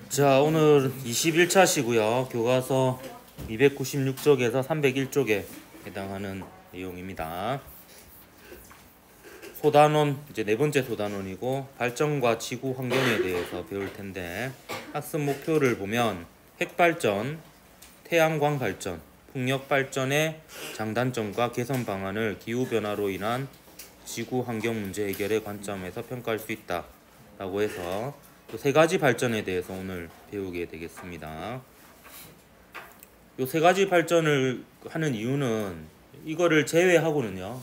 자, 오늘 21차시고요. 교과서 296쪽에서 301쪽에 해당하는 내용입니다. 소단원, 이제 네 번째 소단원이고 발전과 지구 환경에 대해서 배울 텐데 학습 목표를 보면 핵발전, 태양광 발전, 풍력 발전의 장단점과 개선 방안을 기후변화로 인한 지구 환경 문제 해결의 관점에서 평가할 수 있다 라고 해서 세 가지 발전에 대해서 오늘 배우게 되겠습니다. 요 세 가지 발전을 하는 이유는 이거를 제외하고는요,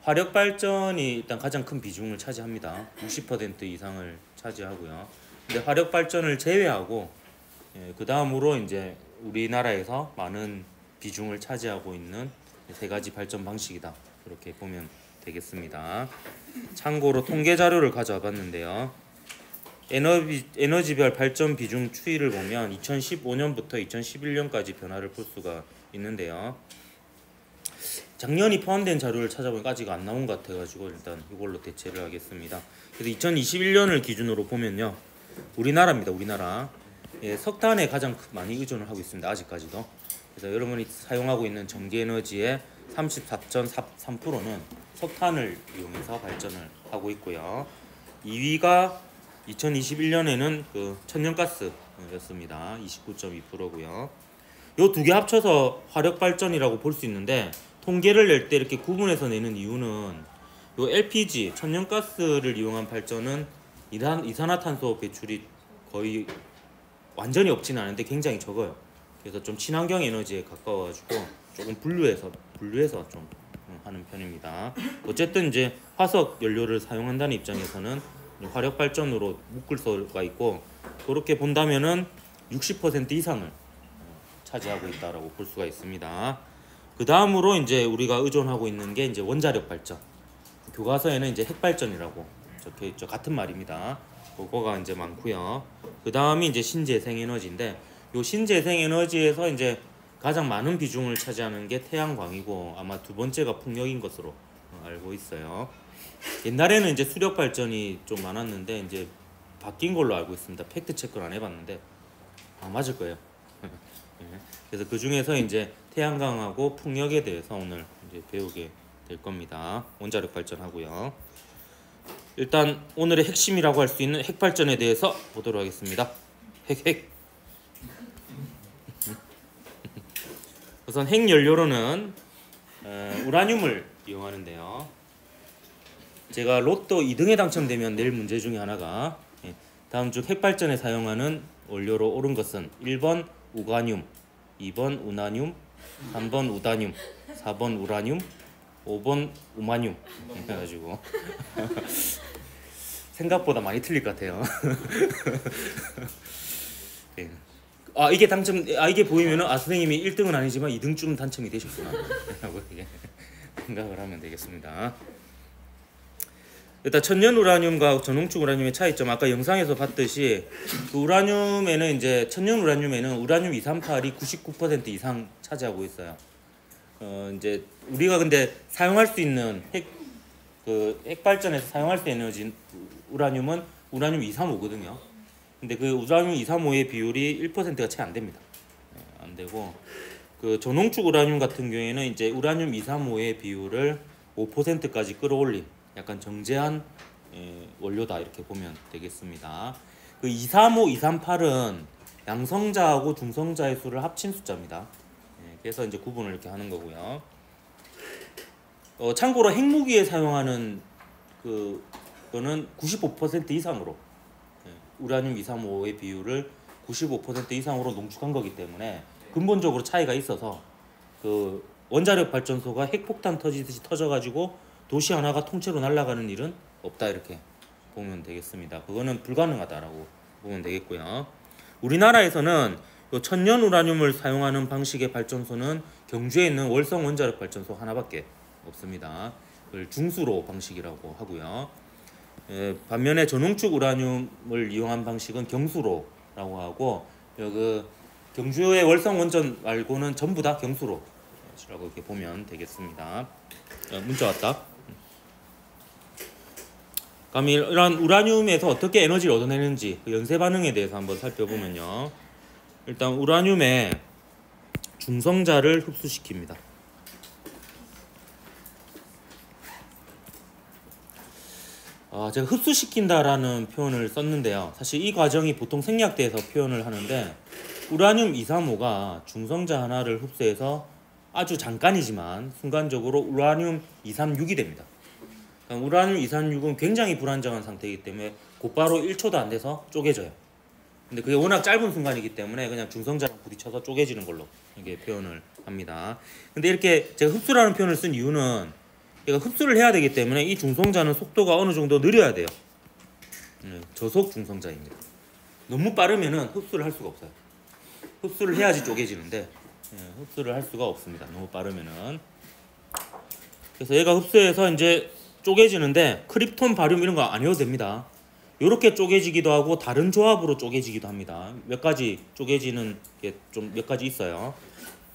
화력 발전이 일단 가장 큰 비중을 차지합니다. 60% 이상을 차지하고요. 근데 화력 발전을 제외하고 그 다음으로 이제 우리나라에서 많은 비중을 차지하고 있는 세 가지 발전 방식이다. 이렇게 보면 되겠습니다. 참고로 통계 자료를 가져와 봤는데요. 에너지별 발전 비중 추이를 보면 2015년부터 2011년까지 변화를 볼 수가 있는데요. 작년이 포함된 자료를 찾아보니까 아직 안 나온 것 같아가지고 일단 이걸로 대체를 하겠습니다. 그래서 2021년을 기준으로 보면요, 우리나라입니다. 우리나라 석탄에 가장 많이 의존을 하고 있습니다. 아직까지도. 그래서 여러분이 사용하고 있는 전기에너지의 34.3%는 석탄을 이용해서 발전을 하고 있고요. 2위가 2021년에는 천연가스였습니다. 29.2%고요. 요 두 개 합쳐서 화력 발전이라고 볼 수 있는데 통계를 낼 때 이렇게 구분해서 내는 이유는 요 LPG 천연가스를 이용한 발전은 이산화탄소 배출이 거의 완전히 없지는 않은데 굉장히 적어요. 그래서 좀 친환경 에너지에 가까워가지고 조금 분류해서 좀 하는 편입니다. 어쨌든 이제 화석 연료를 사용한다는 입장에서는 화력 발전으로 묶을 수가 있고, 그렇게 본다면은 60% 이상을 차지하고 있다라고 볼 수가 있습니다. 그 다음으로 이제 우리가 의존하고 있는 게 이제 원자력 발전. 교과서에는 이제 핵 발전이라고 적혀 있죠. 같은 말입니다. 그거가 이제 많고요. 그 다음이 이제 신재생 에너지인데, 요 신재생 에너지에서 이제 가장 많은 비중을 차지하는 게 태양광이고 아마 두 번째가 풍력인 것으로 알고 있어요. 옛날에는 이제 수력 발전이 좀 많았는데 이제 바뀐 걸로 알고 있습니다. 팩트 체크를 안 해봤는데 맞을 거예요. 그래서 그 중에서 이제 태양광하고 풍력에 대해서 오늘 이제 배우게 될 겁니다. 원자력 발전하고요. 일단 오늘의 핵심이라고 할 수 있는 핵 발전에 대해서 보도록 하겠습니다. 핵. 우선 핵 연료로는 우라늄을 이용하는데요. 제가 로또 2등에 당첨되면 낼 문제 중에 하나가 다음 중 핵발전에 사용하는 원료로 옳은 것은 1번 우가늄, 2번 우나늄, 3번 우다늄, 4번 우라늄, 5번 우마늄 해가지고 생각보다 많이 틀릴 것 같아요. 이게 보이면은 선생님이 1등은 아니지만 2등쯤 당첨이 되셨구나 라고 생각을 하면 되겠습니다. 일단 천연 우라늄과 전홍축 우라늄의 차이점, 아까 영상에서 봤듯이 그 우라늄에는 이제 천연 우라늄에는 우라늄 238이 99% 이상 차지하고 있어요. 이제 우리가 근데 사용할 수 있는 핵 발전에서 사용할 수 있는 우라늄은 우라늄 235거든요. 근데 그 우라늄 235의 비율이 1%가 채 안 됩니다. 안 되고 그 전홍축 우라늄 같은 경우에는 이제 우라늄 235의 비율을 5%까지 끌어올린 약간 정제한 원료다 이렇게 보면 되겠습니다. 그 235, 238은 양성자하고 중성자의 수를 합친 숫자입니다. 그래서 이제 구분을 이렇게 하는 거고요. 참고로 핵무기에 사용하는 그거는 95% 이상으로 우라늄 235의 비율을 95% 이상으로 농축한 거기 때문에 근본적으로 차이가 있어서 그 원자력 발전소가 핵폭탄 터지듯이 터져가지고 도시 하나가 통째로 날아가는 일은 없다 이렇게 보면 되겠습니다. 그거는 불가능하다라고 보면 되겠고요. 우리나라에서는 천연 우라늄을 사용하는 방식의 발전소는 경주에 있는 월성 원자력 발전소 하나밖에 없습니다. 그걸 중수로 방식이라고 하고요. 반면에 전홍축 우라늄을 이용한 방식은 경수로라고 하고, 경주의 월성 원전 말고는 전부 다 경수로라고 이렇게 보면 되겠습니다. 문자 왔다. 그럼 이런 우라늄에서 어떻게 에너지를 얻어내는지 그 연쇄 반응에 대해서 한번 살펴보면요. 일단 우라늄의 중성자를 흡수시킵니다. 제가 흡수시킨다라는 표현을 썼는데요. 사실 이 과정이 보통 생략대에서 표현을 하는데 우라늄 235가 중성자 하나를 흡수해서 아주 잠깐이지만 순간적으로 우라늄 236이 됩니다. 그러니까 우라늄 236은 굉장히 불안정한 상태이기 때문에 곧바로 1초도 안 돼서 쪼개져요. 근데 그게 워낙 짧은 순간이기 때문에 그냥 중성자랑 부딪혀서 쪼개지는 걸로 이렇게 표현을 합니다. 근데 이렇게 제가 흡수라는 표현을 쓴 이유는 얘가 흡수를 해야 되기 때문에 이 중성자는 속도가 어느 정도 느려야 돼요. 저속 중성자입니다. 너무 빠르면은 흡수를 할 수가 없어요. 흡수를 해야지 쪼개지는데 흡수를 할 수가 없습니다. 너무 빠르면은. 그래서 얘가 흡수해서 이제 쪼개지는데 크립톤, 바륨 이런 거 안 해도 됩니다. 이렇게 쪼개지기도 하고 다른 조합으로 쪼개지기도 합니다. 몇 가지 쪼개지는 게 좀 몇 가지 있어요.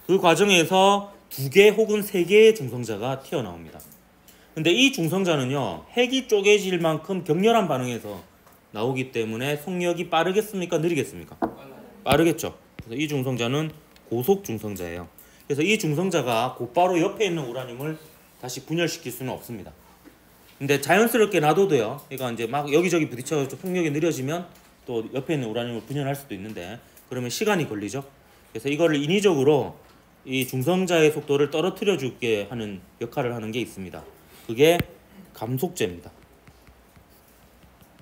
그 과정에서 2개 혹은 3개의 중성자가 튀어나옵니다. 근데 이 중성자는요, 핵이 쪼개질 만큼 격렬한 반응에서 나오기 때문에 속력이 빠르겠습니까? 느리겠습니까? 빠르겠죠. 그래서 이 중성자는 고속 중성자예요. 그래서 이 중성자가 곧바로 옆에 있는 우라늄을 다시 분열시킬 수는 없습니다. 근데 자연스럽게 놔둬도요. 그러니까 이제 막 여기저기 부딪혀서 속력이 느려지면 또 옆에 있는 우라늄을 분열할 수도 있는데 그러면 시간이 걸리죠. 그래서 이거를 인위적으로 이 중성자의 속도를 떨어뜨려 주게 하는 역할을 하는 게 있습니다. 그게 감속제입니다.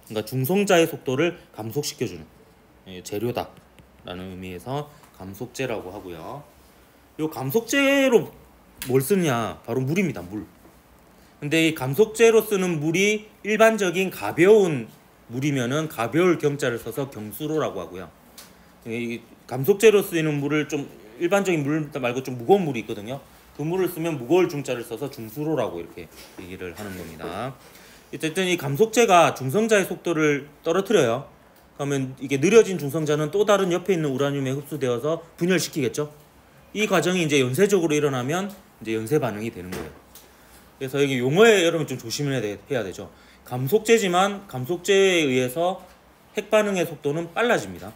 그러니까 중성자의 속도를 감속시켜주는 재료다라는 의미에서 감속제라고 하고요. 이 감속제로 뭘 쓰느냐? 바로 물입니다. 물. 근데 이 감속제로 쓰는 물이 일반적인 가벼운 물이면은 가벼울 경자를 써서 경수로라고 하고요. 이 감속제로 쓰이는 물을 좀 일반적인 물 말고 좀 무거운 물이 있거든요. 그 물을 쓰면 무거울 중자를 써서 중수로라고 이렇게 얘기를 하는 겁니다. 어쨌든 이 감속제가 중성자의 속도를 떨어뜨려요. 그러면 이게 느려진 중성자는 또 다른 옆에 있는 우라늄에 흡수되어서 분열시키겠죠. 이 과정이 이제 연쇄적으로 일어나면 이제 연쇄 반응이 되는 거예요. 그래서 여기 용어에 여러분 좀 조심을 해야 되죠. 감속제지만 감속제에 의해서 핵 반응의 속도는 빨라집니다.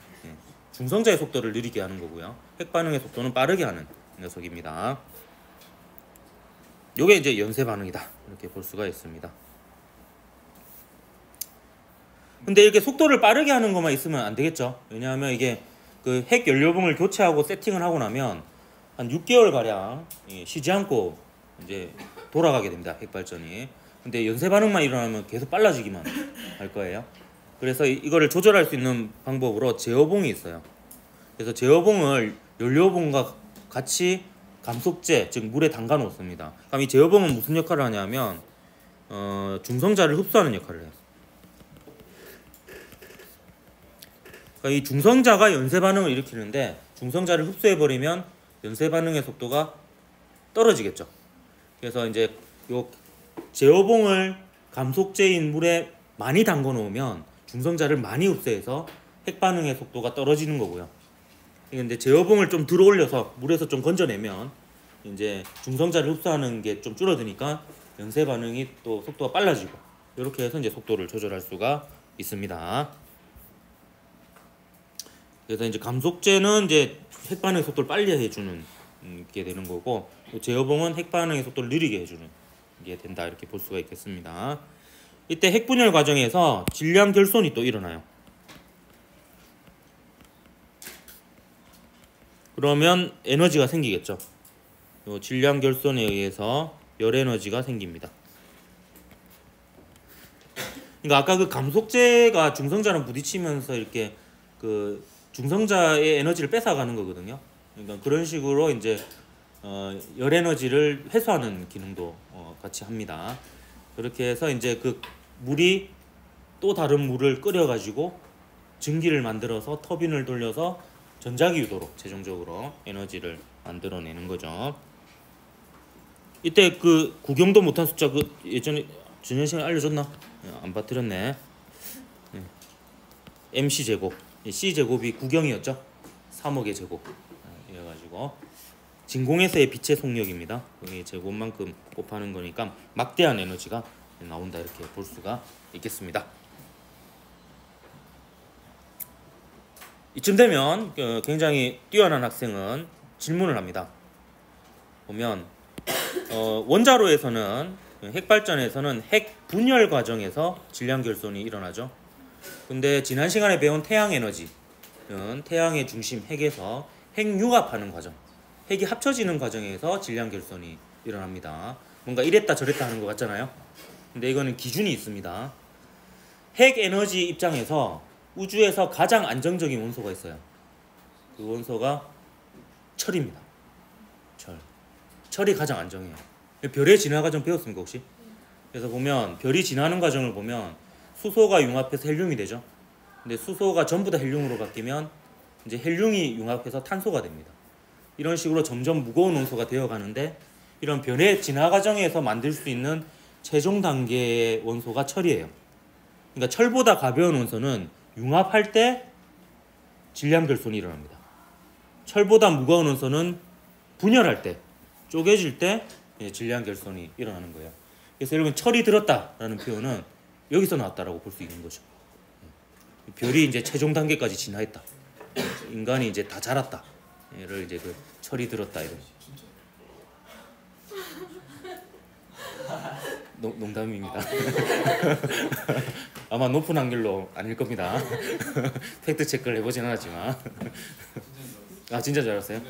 중성자의 속도를 느리게 하는 거고요. 핵 반응의 속도는 빠르게 하는 녀석입니다. 요게 이제 연쇄 반응이다. 이렇게 볼 수가 있습니다. 근데 이렇게 속도를 빠르게 하는 것만 있으면 안 되겠죠. 왜냐하면 이게 그 핵 연료봉을 교체하고 세팅을 하고 나면 한 6개월 가량 쉬지 않고 이제 돌아가게 됩니다. 핵 발전이. 근데 연쇄 반응만 일어나면 계속 빨라지기만 할 거예요. 그래서 이거를 조절할 수 있는 방법으로 제어봉이 있어요. 그래서 제어봉을 연료봉과 같이 감속제, 즉 물에 담가 놓습니다. 그럼 이 제어봉은 무슨 역할을 하냐면 중성자를 흡수하는 역할을 해요. 그러니까 이 중성자가 연쇄 반응을 일으키는데 중성자를 흡수해 버리면 연쇄 반응의 속도가 떨어지겠죠. 그래서 이제 요 제어봉을 감속제인 물에 많이 담궈 놓으면 중성자를 많이 흡수해서 핵 반응의 속도가 떨어지는 거고요. 근데 제어봉을 좀 들어 올려서 물에서 좀 건져내면 이제 중성자를 흡수하는 게 좀 줄어드니까 연쇄 반응이 또 속도가 빨라지고 이렇게 해서 이제 속도를 조절할 수가 있습니다. 그래서 이제 감속제는 이제 핵 반응의 속도를 빨리 해주는 게 되는 거고 제어봉은 핵 반응의 속도를 느리게 해주는 게 된다 이렇게 볼 수가 있겠습니다. 이때 핵 분열 과정에서 질량 결손이 또 일어나요. 그러면 에너지가 생기겠죠. 요 질량 결손에 의해서 열 에너지가 생깁니다. 그러니까 아까 그 감속제가 중성자랑 부딪히면서 이렇게 그 중성자의 에너지를 뺏어가는 거거든요. 그러니까 그런 식으로 이제 열 에너지를 회수하는 기능도 같이 합니다. 그렇게 해서 이제 그 물이 또 다른 물을 끓여가지고 증기를 만들어서 터빈을 돌려서 전자기 유도로 최종적으로 에너지를 만들어내는 거죠. 이때 그 구경도 못한 숫자 그 예전에 준현 씨가 알려줬나? 안 빠뜨렸네. MC 제곱, C 제곱이 구경이었죠. 3억의 제곱. 이래가지고 진공에서의 빛의 속력입니다. 이 제곱만큼 곱하는 거니까 막대한 에너지가 나온다 이렇게 볼 수가 있겠습니다. 이쯤 되면 굉장히 뛰어난 학생은 질문을 합니다. 보면 원자로에서는 핵발전에서는 핵 분열 과정에서 질량 결손이 일어나죠. 근데 지난 시간에 배운 태양에너지는 태양의 중심 핵에서 핵 융합하는 과정, 핵이 합쳐지는 과정에서 질량 결손이 일어납니다. 뭔가 이랬다 저랬다 하는 것 같잖아요. 근데 이거는 기준이 있습니다. 핵 에너지 입장에서 우주에서 가장 안정적인 원소가 있어요. 그 원소가 철입니다. 철이 가장 안정해요. 별의 진화 과정 배웠습니까 혹시? 그래서 보면 별이 진화하는 과정을 보면 수소가 융합해서 헬륨이 되죠. 근데 수소가 전부 다 헬륨으로 바뀌면 이제 헬륨이 융합해서 탄소가 됩니다. 이런 식으로 점점 무거운 원소가 되어 가는데 이런 별의 진화 과정에서 만들 수 있는 최종 단계의 원소가 철이에요. 그러니까 철보다 가벼운 원소는 융합할 때 질량 결손이 일어납니다. 철보다 무거운 원소는 분열할 때, 쪼개질 때 질량 결손이 일어나는 거예요. 그래서 여러분 철이 들었다라는 표현은 여기서 나왔다라고 볼 수 있는 거죠. 별이 이제 최종 단계까지 진화했다. 인간이 이제 다 자랐다. 를 이제 그 철이 들었다 이런. 농담입니다. 아마 높은 확률로 아닐 겁니다. 팩트 체크를 해보진 않았지만. 아 진짜 줄 알았어요?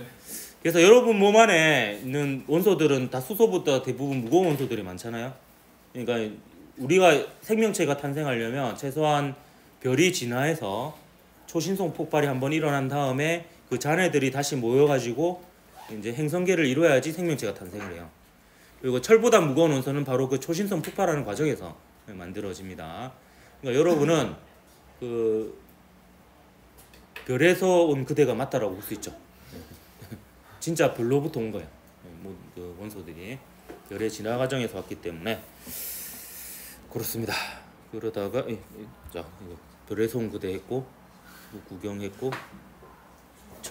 그래서 여러분 몸 안에 있는 원소들은 다 수소보다 대부분 무거운 원소들이 많잖아요. 그러니까 우리가 생명체가 탄생하려면 최소한 별이 진화해서 초신성 폭발이 한번 일어난 다음에 그 잔해들이 다시 모여가지고 이제 행성계를 이루어야지 생명체가 탄생을 해요. 그리고 철보다 무거운 원소는 바로 그 초신성 폭발하는 과정에서 만들어집니다. 그러니까 여러분은 그 별에서 온 그대가 맞다라고 볼 수 있죠. 진짜 별로부터 온 거예요. 그 원소들이 별의 진화 과정에서 왔기 때문에 그렇습니다. 그러다가 자 이거 별에서 온 그대 했고 구경했고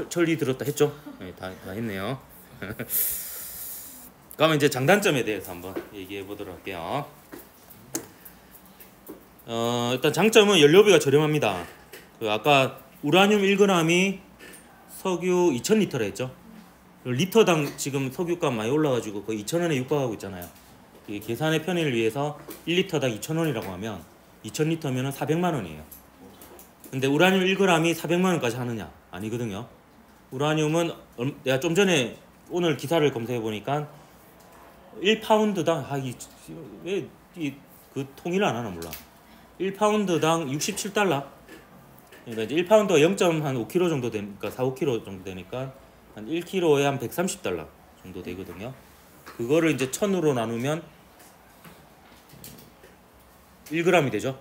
철이 들었다 했죠. 네, 다 했네요. 그러면 이제 장단점에 대해서 한번 얘기해 보도록 할게요. 일단 장점은 연료비가 저렴합니다. 그 아까 우라늄 1g이 석유 2,000리터라 했죠. 리터당 지금 석유값 많이 올라가지고 거의 2,000원에 육박하고 있잖아요. 이 계산의 편의를 위해서 1리터당 2,000원이라고 하면 2,000리터면 400만 원이에요. 근데 우라늄 1g이 400만 원까지 하느냐? 아니거든요. 우라늄은 내가 좀 전에 오늘 기사를 검색해 보니까 1파운드당 왜 그 통일을 안 하나 몰라. 1파운드당 67달러. 그러니까 이제 1파운드가 0.5kg 정도 되니까 4, 5kg 정도 되니까 한 1kg에 한 130달러 정도 되거든요. 그거를 이제 1000으로 나누면 1g이 되죠.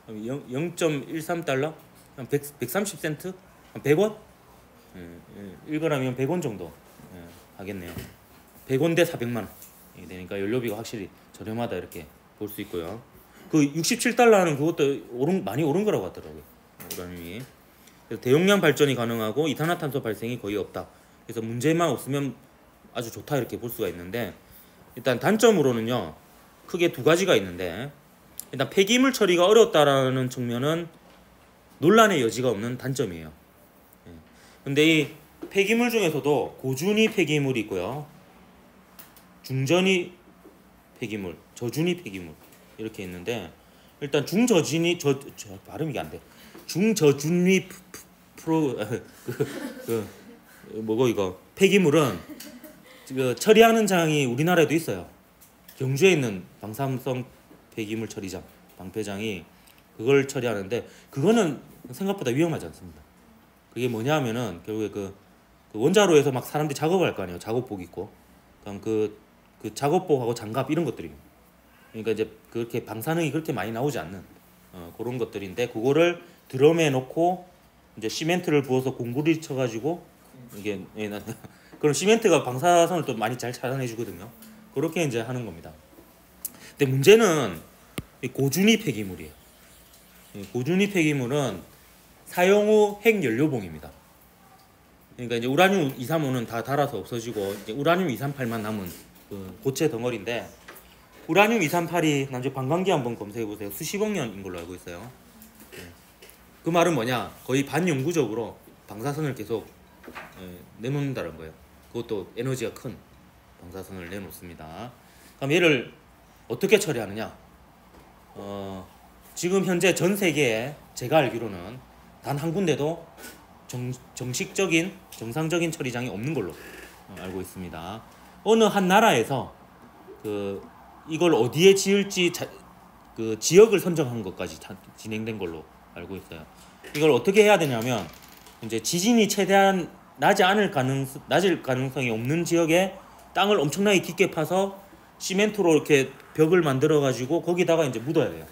0.13달러? 한 130센트? 한 100원? 1g이면 100원 정도 하겠네요. 100원 대 400만 원 되니까 연료비가 확실히 저렴하다 이렇게 볼 수 있고요. 그 67달러는 그것도 많이 오른 거라고 하더라고요. 우라늄이. 그래서 대용량 발전이 가능하고 이산화탄소 발생이 거의 없다. 그래서 문제만 없으면 아주 좋다 이렇게 볼 수가 있는데 일단 단점으로는요. 크게 두 가지가 있는데 일단 폐기물 처리가 어렵다라는 측면은 논란의 여지가 없는 단점이에요. 근데 이 폐기물 중에서도 고준위 폐기물이 있고요. 중전위 폐기물, 저준위 폐기물 이렇게 있는데 일단 중저준위 발음이 안 돼. 중저준위 뭐고 이거 폐기물은 그 처리하는 장이 우리나라에도 있어요. 경주에 있는 방사성 폐기물 처리장, 방패장이 그걸 처리하는데 그거는 생각보다 위험하지 않습니다. 그게 뭐냐 하면은 결국에 그 원자로에서 막 사람들이 작업할 거 아니에요. 작업복 입고. 그럼 그 작업복하고 장갑 이런 것들이. 그러니까 이제 그렇게 방사능이 그렇게 많이 나오지 않는 그런 것들인데 그거를 드럼에 넣고 이제 시멘트를 부어서 공구리 쳐가지고 이게 그럼 시멘트가 방사선을 또 많이 잘 차단해 주거든요. 그렇게 이제 하는 겁니다. 근데 문제는 고준위 폐기물이에요. 고준위 폐기물은 사용 후 핵연료봉입니다. 그러니까 이제 우라늄 235는 다 닳아서 없어지고 이제 우라늄 238만 남은 그 고체 덩어리인데 우라늄 238이 나중에 반감기 한번 검색해 보세요. 수십억 년인 걸로 알고 있어요. 예. 그 말은 뭐냐? 거의 반영구적으로 방사선을 계속 내놓는다는 거예요. 그것도 에너지가 큰 방사선을 내놓습니다. 그럼 얘를 어떻게 처리하느냐? 지금 현재 전 세계에 제가 알기로는 단 한 군데도 정식적인 정상적인 처리장이 없는 걸로 알고 있습니다. 어느 한 나라에서 이걸 어디에 지을지 그 지역을 선정한 것까지 진행된 걸로 알고 있어요. 이걸 어떻게 해야 되냐면 이제 지진이 최대한 낮을 가능성이 없는 지역에 땅을 엄청나게 깊게 파서 시멘트로 이렇게 벽을 만들어 가지고 거기다가 이제 묻어야 돼요.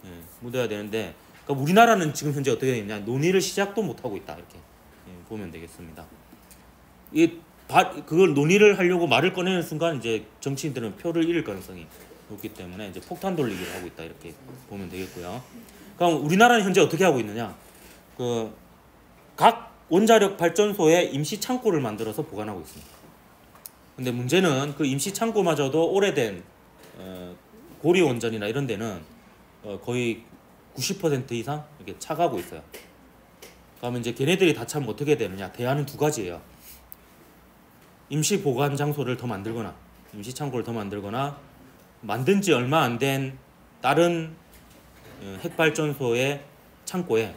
예, 묻어야 되는데 그러니까 우리나라는 지금 현재 어떻게 되냐 논의를 시작도 못 하고 있다 이렇게 보면 되겠습니다. 그걸 논의를 하려고 말을 꺼내는 순간 이제 정치인들은 표를 잃을 가능성이 높기 때문에 이제 폭탄 돌리기를 하고 있다 이렇게 보면 되겠고요. 그럼 우리나라는 현재 어떻게 하고 있느냐? 각 원자력 발전소에 임시 창고를 만들어서 보관하고 있습니다. 근데 문제는 그 임시 창고마저도 오래된 고리 원전이나 이런 데는 거의 90% 이상 이렇게 차가고 있어요. 그러면 이제 걔네들이 다 차면 어떻게 되느냐? 대안은 두 가지예요. 임시 보관 장소를 더 만들거나 임시 창고를 더 만들거나 만든 지 얼마 안 된 다른 핵발전소의 창고에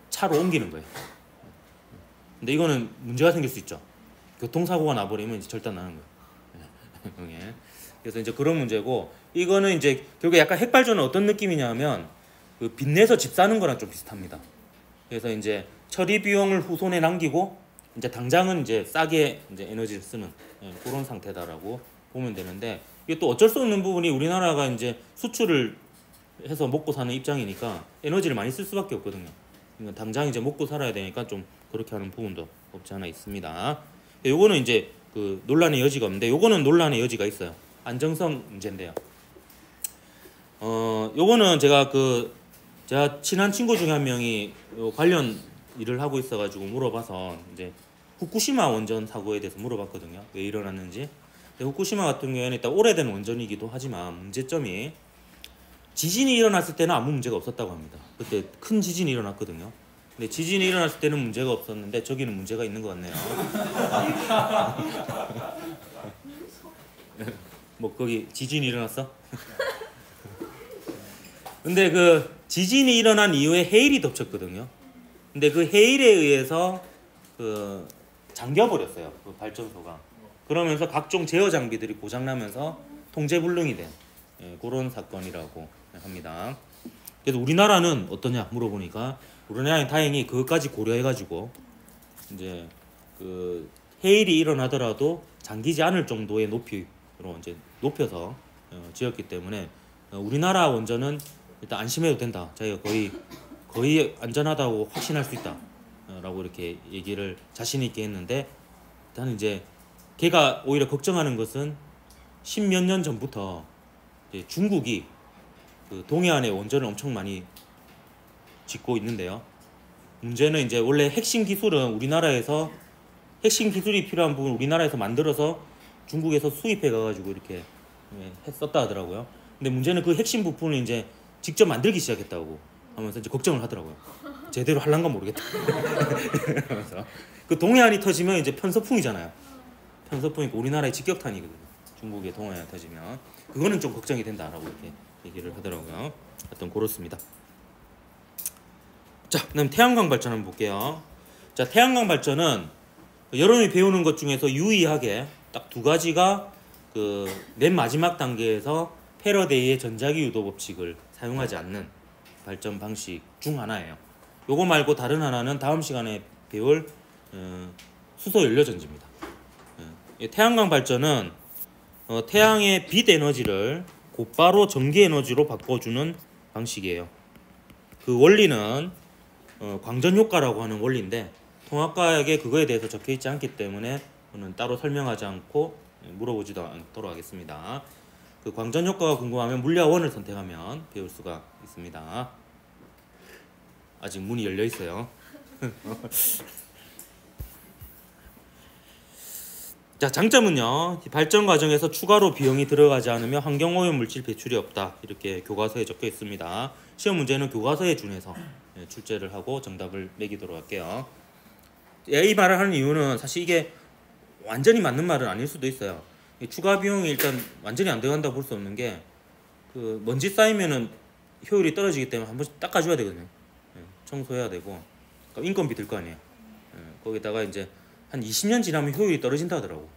차로 옮기는 거예요. 근데 이거는 문제가 생길 수 있죠. 교통사고가 나버리면 이제 절단 나는 거예요. 그래서 이제 그런 문제고 이거는 이제 결국 약간 핵발전은 어떤 느낌이냐면 그 빚내서 집 사는 거랑 좀 비슷합니다. 그래서 이제 처리 비용을 후손에 남기고 이제 당장은 이제 싸게 이제 에너지를 쓰는 그런 상태다라고 보면 되는데 이게 또 어쩔 수 없는 부분이 우리나라가 이제 수출을 해서 먹고 사는 입장이니까 에너지를 많이 쓸 수밖에 없거든요. 그러니까 당장 이제 먹고 살아야 되니까 좀 그렇게 하는 부분도 없지 않아 있습니다. 요거는 이제 그 논란의 여지가 없는데 요거는 논란의 여지가 있어요. 안정성 문제인데요. 요거는 제가 친한 친구 중에 한 명이 관련 일을 하고 있어가지고 물어봐서 이제 후쿠시마 원전 사고에 대해서 물어봤거든요. 왜 일어났는지. 근데 후쿠시마 같은 경우에는 일단 오래된 원전이기도 하지만 문제점이 지진이 일어났을 때는 아무 문제가 없었다고 합니다. 그때 큰 지진이 일어났거든요. 근데 지진이 일어났을 때는 문제가 없었는데 저기는 문제가 있는 것 같네요. 뭐 거기 지진이 일어났어? 근데 그 지진이 일어난 이후에 해일이 덮쳤거든요. 근데 그 해일에 의해서 그 잠겨버렸어요. 그 발전소가. 그러면서 각종 제어 장비들이 고장나면서 통제불능이 된 그런 사건이라고 합니다. 그래서 우리나라는 어떠냐 물어보니까 우리나라는 다행히 그것까지 고려해가지고 이제 그 해일이 일어나더라도 잠기지 않을 정도의 높이로 이제 높여서 지었기 때문에 우리나라 원전은 일단 안심해도 된다. 자기가 거의 안전하다고 확신할 수 있다라고 이렇게 얘기를 자신 있게 했는데 일단 이제 걔가 오히려 걱정하는 것은 십몇 년 전부터 이제 중국이 그 동해안에 원전을 엄청 많이 짓고 있는데요. 문제는 이제 원래 핵심 기술은 우리나라에서 핵심 기술이 필요한 부분 우리나라에서 만들어서 중국에서 수입해 가가지고 이렇게 했었다 하더라고요. 근데 문제는 그 핵심 부품을 이제 직접 만들기 시작했다고 하면서 이제 걱정을 하더라고요. 제대로 할란가 모르겠다. 그래서 그 동해안이 터지면 이제 편서풍이잖아요. 편서풍이니까 우리나라의 직격탄이거든요. 중국의 동해안이 터지면 그거는 좀 걱정이 된다라고 이렇게 얘기를 하더라고요. 하여튼 그렇습니다. 자, 그다음 태양광 발전 한번 볼게요. 자, 태양광 발전은 여러분이 배우는 것 중에서 유의하게 딱 두 가지가 그 맨 마지막 단계에서 패러데이의 전자기 유도 법칙을 사용하지 않는 발전 방식 중 하나예요. 요거 말고 다른 하나는 다음 시간에 배울 수소 연료 전지입니다. 태양광 발전은 태양의 빛 에너지를 곧바로 전기 에너지로 바꿔주는 방식이에요. 그 원리는 광전 효과라고 하는 원리인데 통합과학에 그거에 대해서 적혀 있지 않기 때문에 저는 따로 설명하지 않고 물어보지도 않도록 하겠습니다. 그 광전 효과가 궁금하면 물리학원을 선택하면 배울 수가 있습니다. 아직 문이 열려 있어요. 자, 장점은요. 발전 과정에서 추가로 비용이 들어가지 않으며 환경오염 물질 배출이 없다. 이렇게 교과서에 적혀 있습니다. 시험 문제는 교과서에 준해서 출제를 하고 정답을 매기도록 할게요. 이 말을 하는 이유는 사실 이게 완전히 맞는 말은 아닐 수도 있어요. 추가 비용이 일단 완전히 안 들어간다고 볼 수 없는 게 그 먼지 쌓이면은 효율이 떨어지기 때문에 한 번씩 닦아줘야 되거든요. 청소해야 되고 그러니까 인건비 들 거 아니에요. 거기다가 이제 한 20년 지나면 효율이 떨어진다 하더라고.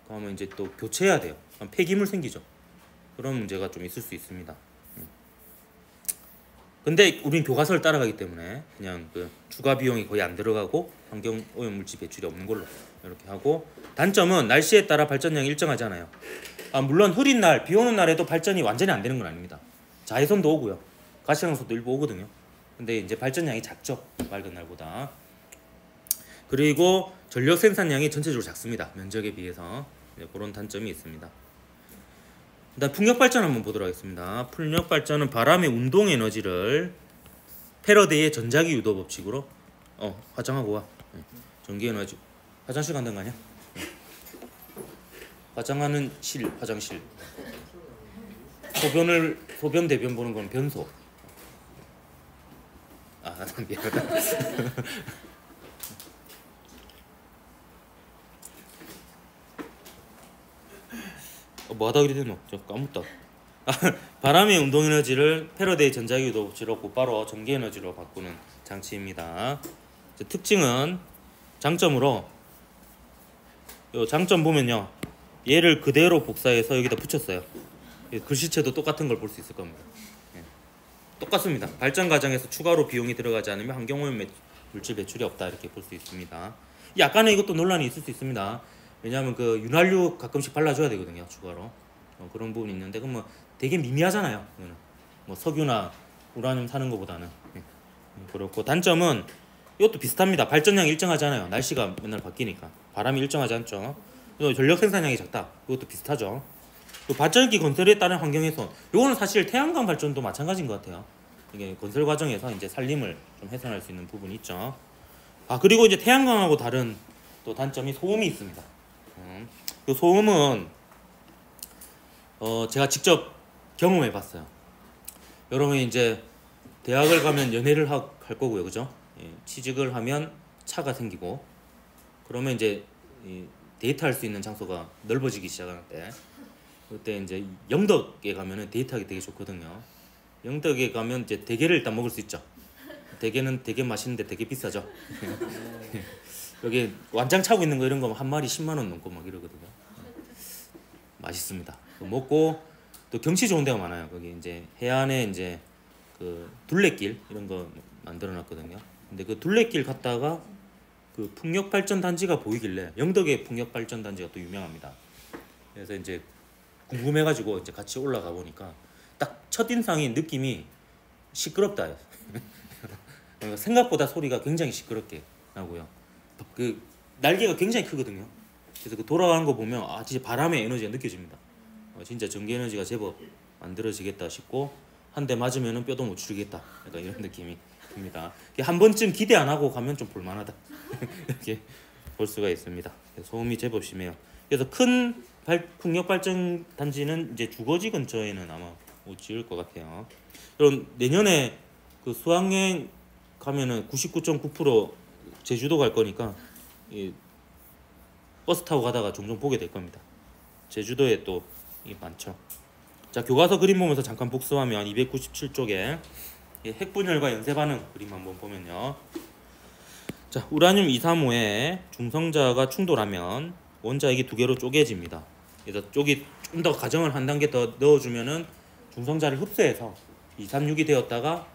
그러면 이제 또 교체해야 돼요. 폐기물 생기죠. 그런 문제가 좀 있을 수 있습니다. 근데 우린 교과서를 따라가기 때문에 그냥 그 추가 비용이 거의 안 들어가고 환경 오염 물질 배출이 없는 걸로 이렇게 하고, 단점은 날씨에 따라 발전량이 일정하지 않아요. 물론 흐린 날, 비 오는 날에도 발전이 완전히 안 되는 건 아닙니다. 자외선도 오고요. 가시광선도 일부 오거든요. 근데 이제 발전량이 작죠. 맑은 날보다. 그리고 전력 생산량이 전체적으로 작습니다. 면적에 비해서. 그런 단점이 있습니다. 일단 풍력 발전 한번 보도록 하겠습니다. 풍력 발전은 바람의 운동 에너지를 패러데이의 전자기 유도 법칙으로 화장하고 와. 전기 에너지. 화장실 간다는 거 아니야? 화장하는 실, 화장실. 소변 대변 보는 건 변소. 미안하다. 뭐하다 그리 되노? 저 까먹다. 바람의 운동 에너지를 패러데이 전자기 유도 법칙으로 곧바로 전기 에너지로 바꾸는 장치입니다. 특징은 장점으로 요 장점 보면요. 얘를 그대로 복사해서 여기다 붙였어요. 글씨체도 똑같은 걸 볼 수 있을 겁니다. 똑같습니다. 발전 과정에서 추가로 비용이 들어가지 않으면 환경오염 물질 배출이 없다 이렇게 볼 수 있습니다. 약간의 이것도 논란이 있을 수 있습니다. 왜냐하면 그 윤활유 가끔씩 발라줘야 되거든요. 추가로 그런 부분이 있는데 그럼 뭐 되게 미미하잖아요. 뭐 석유나 우라늄 사는 것보다는. 그렇고 단점은 이것도 비슷합니다. 발전량이 일정하지 않아요. 날씨가 맨날 바뀌니까 바람이 일정하지 않죠. 전력 생산량이 작다. 이것도 비슷하죠. 발전기 건설에 따른 환경훼손. 이거는 사실 태양광 발전도 마찬가지인 것 같아요. 이게 건설 과정에서 이제 산림을 좀 훼손할 수 있는 부분이 있죠. 그리고 이제 태양광하고 다른 또 단점이 소음이 있습니다. 그 소음은 제가 직접 경험해 봤어요. 여러분이 이제 대학을 가면 연애를 할 거고요, 그죠? 취직을 하면 차가 생기고, 그러면 이제 데이트할 수 있는 장소가 넓어지기 시작하는데, 그때 이제 영덕에 가면은 데이트하기 되게 좋거든요. 영덕에 가면 이제 대게를 일단 먹을 수 있죠. 대게는 되게 맛있는데 되게 비싸죠. 여기 완장 차고 있는 거 이런 거 한 마리 10만 원 넘고 막 이러거든요. 맛있습니다. 먹고 또 경치 좋은 데가 많아요. 거기 이제 해안에 이제 그 둘레길 이런 거 만들어놨거든요. 근데 그 둘레길 갔다가 그 풍력 발전 단지가 보이길래, 영덕의 풍력 발전 단지가 또 유명합니다. 그래서 이제 궁금해가지고 이제 같이 올라가 보니까 딱 첫인상이 느낌이 시끄럽다. 생각보다 소리가 굉장히 시끄럽게 나고요. 그 날개가 굉장히 크거든요. 그래서 그 돌아가는 거 보면 진짜 바람의 에너지가 느껴집니다. 진짜 전기 에너지가 제법 만들어지겠다 싶고, 한 대 맞으면은 뼈도 못 추리겠다. 약간 이런 느낌이 듭니다. 한 번쯤 기대 안 하고 가면 좀 볼만하다. 이렇게 볼 수가 있습니다. 소음이 제법 심해요. 그래서 큰 풍력 발전 단지는 이제 주거지 근처에는 아마 못 지을 것 같아요. 그럼 내년에 그 수학여행 가면은 99.9% 제주도 갈 거니까 버스 타고 가다가 종종 보게 될 겁니다. 제주도에 또 많죠. 자, 교과서 그림 보면서 잠깐 복습하면 297쪽에 핵분열과 연쇄 반응 그림 한번 보면요. 자, 우라늄 235에 중성자가 충돌하면 원자핵이 두 개로 쪼개집니다. 그래서 쪽이 좀 더 가정을 한 단계 더 넣어주면은 중성자를 흡수해서 236이 되었다가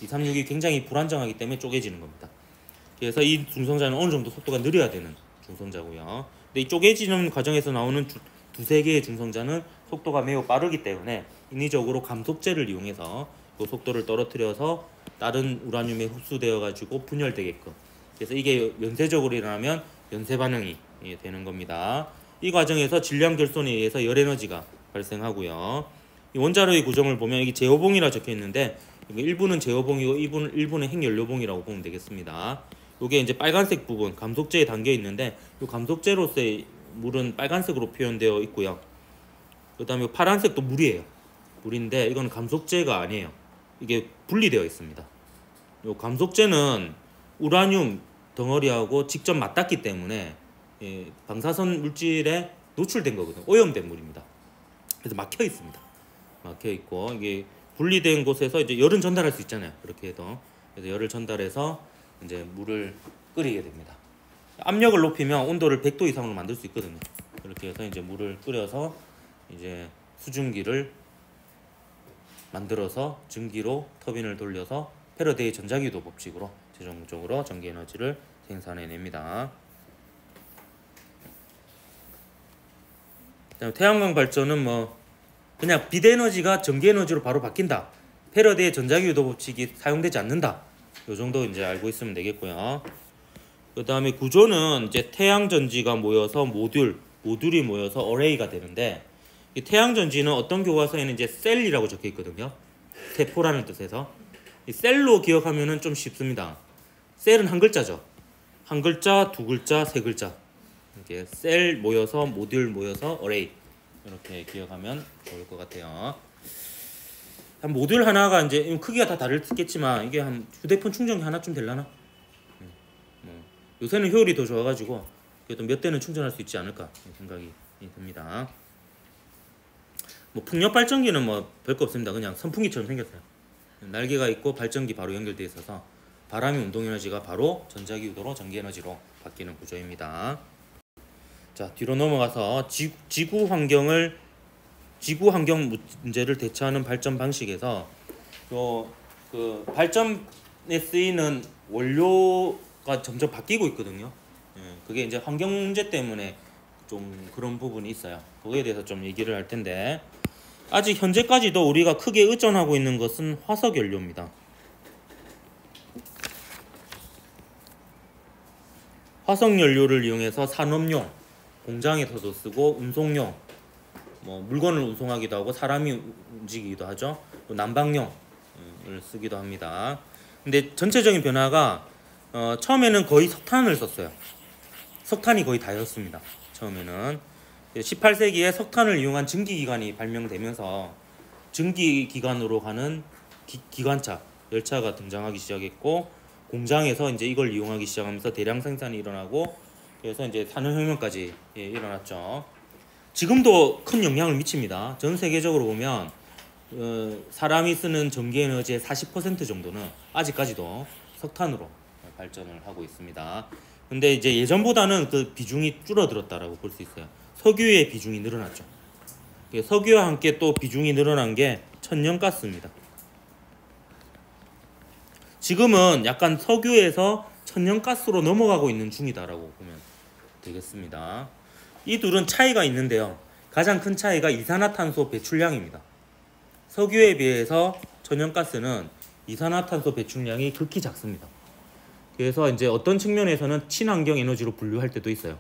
236이 굉장히 불안정하기 때문에 쪼개지는 겁니다. 그래서 이 중성자는 어느 정도 속도가 느려야 되는 중성자고요. 근데 이 쪼개지는 과정에서 나오는 두세 개의 중성자는 속도가 매우 빠르기 때문에 인위적으로 감속제를 이용해서 그 속도를 떨어뜨려서 다른 우라늄에 흡수되어 가지고 분열되게끔, 그래서 이게 연쇄적으로 일어나면 연쇄 반응이 되는 겁니다. 이 과정에서 질량 결손에 의해서 열 에너지가 발생하고요. 이 원자로의 구성을 보면 여기 제호봉이라 적혀 있는데, 일부는 제호봉이고 일부는 핵연료봉이라고 보면 되겠습니다. 이게 이제 빨간색 부분 감속제에 담겨 있는데, 이 감속제로서의 물은 빨간색으로 표현되어 있고요. 그 다음에 파란색도 물이에요. 물인데 이건 감속제가 아니에요. 이게 분리되어 있습니다. 요 감속제는 우라늄 덩어리하고 직접 맞닿기 때문에 방사선 물질에 노출된 거거든요. 오염된 물입니다. 그래서 막혀 있습니다. 막혀 있고 이게 분리된 곳에서 이제 열은 전달할 수 있잖아요. 그렇게 해서 그래서 열을 전달해서 이제 물을 끓이게 됩니다. 압력을 높이면 온도를 100도 이상으로 만들 수 있거든요. 그렇게 해서 이제 물을 끓여서 이제 수증기를 만들어서 증기로 터빈을 돌려서 패러데이 전자기도 법칙으로 최종적으로 전기 에너지를 생산해냅니다. 태양광 발전은 뭐 그냥 빛 에너지가 전기 에너지로 바로 바뀐다. 패러데이 전자기도 법칙이 사용되지 않는다. 요 정도 이제 알고 있으면 되겠고요. 그 다음에 구조는 이제 태양 전지가 모여서 모듈이 모여서 어레이가 되는데, 이 태양 전지는 어떤 교과서에는 이제 셀이라고 적혀 있거든요. 세포라는 뜻에서. 이 셀로 기억하면은 좀 쉽습니다. 셀은 한 글자죠. 한 글자, 두 글자, 세 글자. 이렇게 셀 모여서 모듈 모여서 어레이. 이렇게 기억하면 좋을 것 같아요. 한 모듈 하나가 이제 크기가 다 다르겠지만 이게 한 휴대폰 충전기 하나쯤 되려나? 요새는 효율이 더 좋아가지고 그래도 몇 대는 충전할 수 있지 않을까 생각이 듭니다. 뭐 풍력 발전기는 뭐 별거 없습니다. 그냥 선풍기처럼 생겼어요. 날개가 있고 발전기 바로 연결되어 있어서 바람이 운동 에너지가 바로 전자기 유도로 전기 에너지로 바뀌는 구조입니다. 자, 뒤로 넘어가서 지구 환경 문제를 대처하는 발전 방식에서 그 발전에 쓰이는 원료가 점점 바뀌고 있거든요. 그게 이제 환경 문제 때문에 좀 그런 부분이 있어요. 그거에 대해서 좀 얘기를 할 텐데, 아직 현재까지도 우리가 크게 의존하고 있는 것은 화석 연료입니다. 화석 연료를 이용해서 산업용, 공장에서도 쓰고 운송용, 뭐 물건을 운송하기도 하고 사람이 움직이기도 하죠. 또 난방용을 쓰기도 합니다. 근데 전체적인 변화가 처음에는 거의 석탄을 썼어요. 석탄이 거의 다였습니다. 처음에는 18세기에 석탄을 이용한 증기기관이 발명되면서 증기기관으로 가는 기관차, 열차가 등장하기 시작했고, 공장에서 이제 이걸 이용하기 시작하면서 대량 생산이 일어나고, 그래서 이제 산업혁명까지 일어났죠. 지금도 큰 영향을 미칩니다. 전 세계적으로 보면 사람이 쓰는 전기 에너지의 40% 정도는 아직까지도 석탄으로 발전을 하고 있습니다. 근데 이제 예전보다는 그 비중이 줄어들었다라고 볼 수 있어요. 석유의 비중이 늘어났죠. 석유와 함께 또 비중이 늘어난 게 천연가스입니다. 지금은 약간 석유에서 천연가스로 넘어가고 있는 중이다라고 보면 되겠습니다. 이 둘은 차이가 있는데요. 가장 큰 차이가 이산화탄소 배출량입니다. 석유에 비해서 천연가스는 이산화탄소 배출량이 극히 작습니다. 그래서 이제 어떤 측면에서는 친환경 에너지로 분류할 때도 있어요.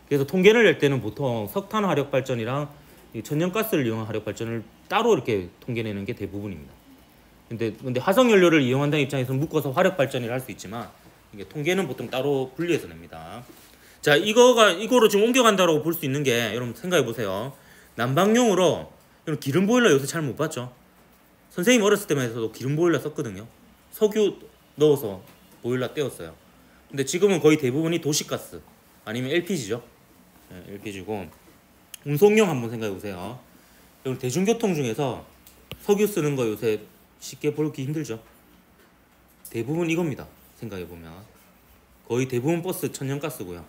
그래서 통계를 낼 때는 보통 석탄 화력 발전이랑 천연가스를 이용한 화력 발전을 따로 이렇게 통계내는 게 대부분입니다. 근데 화석 연료를 이용한다는 입장에서는 묶어서 화력 발전을 할 수 있지만, 이게 통계는 보통 따로 분리해서 냅니다. 자, 이거로 지금 옮겨간다고 볼 수 있는 게, 여러분 생각해 보세요. 난방용으로 기름 보일러 요새 잘 못 봤죠? 선생님 어렸을 때만 해서도 기름 보일러 썼거든요. 석유 넣어서 보일러 떼었어요. 근데 지금은 거의 대부분이 도시가스 아니면 LPG죠. LPG고, 운송용 한번 생각해 보세요. 여러분 대중교통 중에서 석유 쓰는 거 요새 쉽게 보기 힘들죠. 대부분 이겁니다. 생각해 보면 거의 대부분 버스 천연가스고요.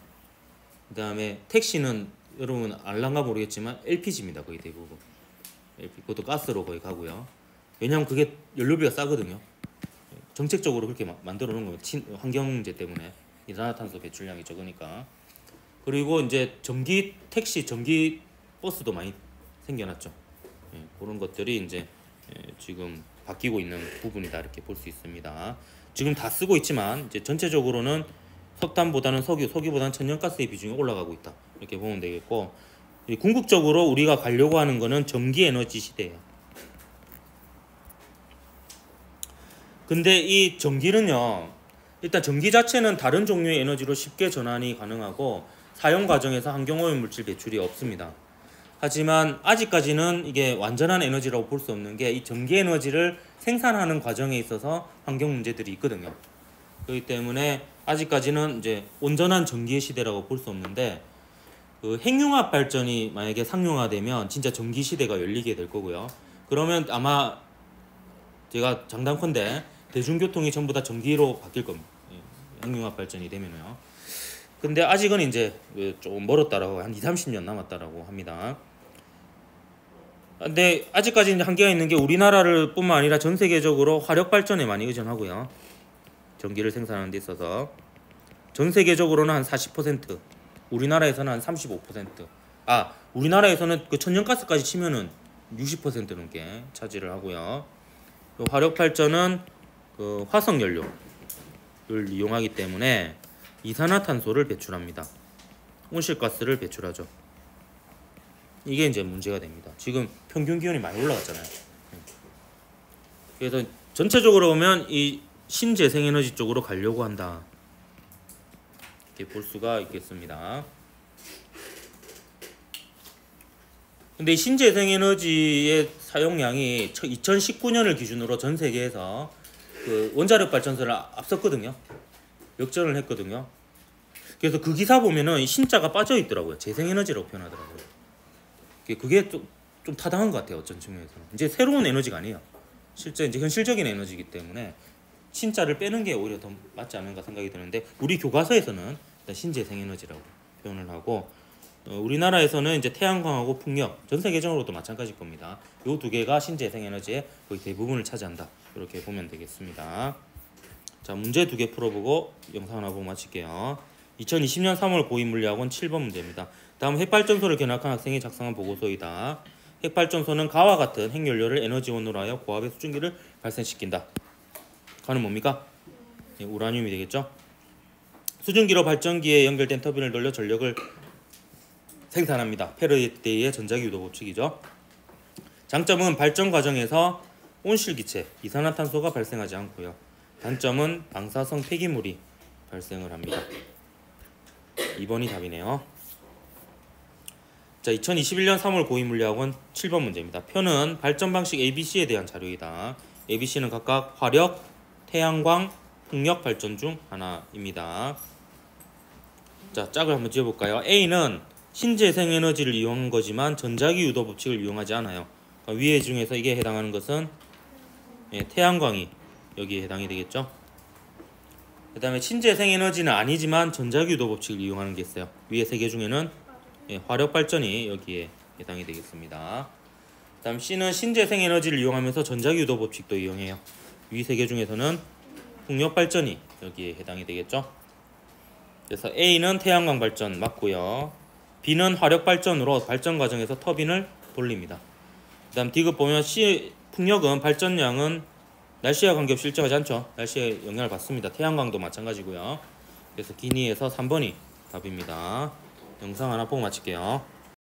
그 다음에 택시는 여러분 알란가 모르겠지만 LPG입니다. 거의 대부분. 그것도 가스로 거의 가고요. 왜냐하면 그게 연료비가 싸거든요. 정책적으로 그렇게 만들어 놓은 거예요. 환경문제 때문에 이산화탄소 배출량이 적으니까. 그리고 이제 전기 택시, 전기 버스도 많이 생겨났죠. 그런 것들이 이제 지금 바뀌고 있는 부분이다 이렇게 볼 수 있습니다. 지금 다 쓰고 있지만 이제 전체적으로는 석탄보다는 석유보다는 천연가스의 비중이 올라가고 있다 이렇게 보면 되겠고, 궁극적으로 우리가 가려고 하는 거는 전기 에너지 시대예요. 근데 이 전기는요, 일단 전기 자체는 다른 종류의 에너지로 쉽게 전환이 가능하고 사용 과정에서 환경오염 물질 배출이 없습니다. 하지만 아직까지는 이게 완전한 에너지라고 볼 수 없는 게 이 전기 에너지를 생산하는 과정에 있어서 환경 문제들이 있거든요. 그렇기 때문에 아직까지는 이제 온전한 전기의 시대라고 볼 수 없는데, 그 핵융합 발전이 만약에 상용화되면 진짜 전기 시대가 열리게 될 거고요. 그러면 아마 제가 장담컨대 대중교통이 전부 다 전기로 바뀔 겁니다. 핵융합 발전이 되면요. 근데 아직은 이제 좀 멀었다라고, 한 20-30년 남았다라고 합니다. 근데 아직까지 이제 한계가 있는 게 우리나라를 뿐만 아니라 전 세계적으로 화력 발전에 많이 의존하고요. 전기를 생산하는 데 있어서 전 세계적으로는 한 40%, 우리나라에서는 한 35%. 우리나라에서는 그 천연가스까지 치면은 60% 넘게 차지를 하고요. 그 화력 발전은 그 화석 연료를 이용하기 때문에 이산화탄소를 배출합니다. 온실가스를 배출하죠. 이게 이제 문제가 됩니다. 지금 평균 기온이 많이 올라갔잖아요. 그래서 전체적으로 보면 이 신재생에너지 쪽으로 가려고 한다, 이렇게 볼 수가 있겠습니다. 근데 이 신재생에너지의 사용량이 2019년을 기준으로 전 세계에서 그 원자력 발전소를 앞섰거든요. 역전을 했거든요. 그래서 그 기사 보면은 신자가 빠져 있더라고요. 재생에너지라고 표현하더라고요. 그게 좀 타당한 것 같아요. 어떤 측면에서는 이제 새로운 에너지가 아니에요. 실제 이제 현실적인 에너지이기 때문에 신자를 빼는 게 오히려 더 맞지 않은가 생각이 드는데, 우리 교과서에서는 일단 신재생에너지라고 표현을 하고, 우리나라에서는 이제 태양광하고 풍력, 전 세계적으로도 마찬가지일 겁니다. 이 두 개가 신재생에너지의 거의 대부분을 차지한다, 이렇게 보면 되겠습니다. 자, 문제 2개 풀어보고 영상 하나 보고 마칠게요. 2020년 3월 고위물리학원 7번 문제입니다. 다음 핵발전소를 견학한 학생이 작성한 보고서이다. 핵발전소는 가와 같은 핵연료를 에너지원으로 하여 고압의 수증기를 발생시킨다. 가는 뭡니까? 우라늄이 되겠죠. 수증기로 발전기에 연결된 터빈을 돌려 전력을 생산합니다. 패러데이의 전자기유도 법칙이죠. 장점은 발전 과정에서 온실기체, 이산화탄소가 발생하지 않고요. 단점은 방사성 폐기물이 발생을 합니다. 2번이 답이네요. 자, 2021년 3월 고위물리학원 7번 문제입니다. 표는 발전 방식 ABC에 대한 자료이다. ABC는 각각 화력, 태양광, 풍력 발전 중 하나입니다. 자, 짝을 한번 지어볼까요? A는 신재생에너지를 이용한 거지만 전자기유도 법칙을 이용하지 않아요. 그러니까 위에 중에서 이게 해당하는 것은 태양광이 여기에 해당이 되겠죠. 그 다음에 신재생에너지는 아니지만 전자기유도 법칙을 이용하는 게 있어요. 위에 3개 중에는 화력발전이 여기에 해당이 되겠습니다. 그 다음 C는 신재생에너지를 이용하면서 전자기유도 법칙도 이용해요. 위 3개 중에서는 풍력발전이 여기에 해당이 되겠죠. 그래서 A는 태양광 발전 맞고요. B는 화력발전으로 발전 과정에서 터빈을 돌립니다. 그 다음 D급 보면 풍력은 발전량은 날씨와 관계없이 일정하지 않죠. 날씨에 영향을 받습니다. 태양광도 마찬가지고요. 그래서 기니에서 3번이 답입니다. 영상 하나 보고 마칠게요.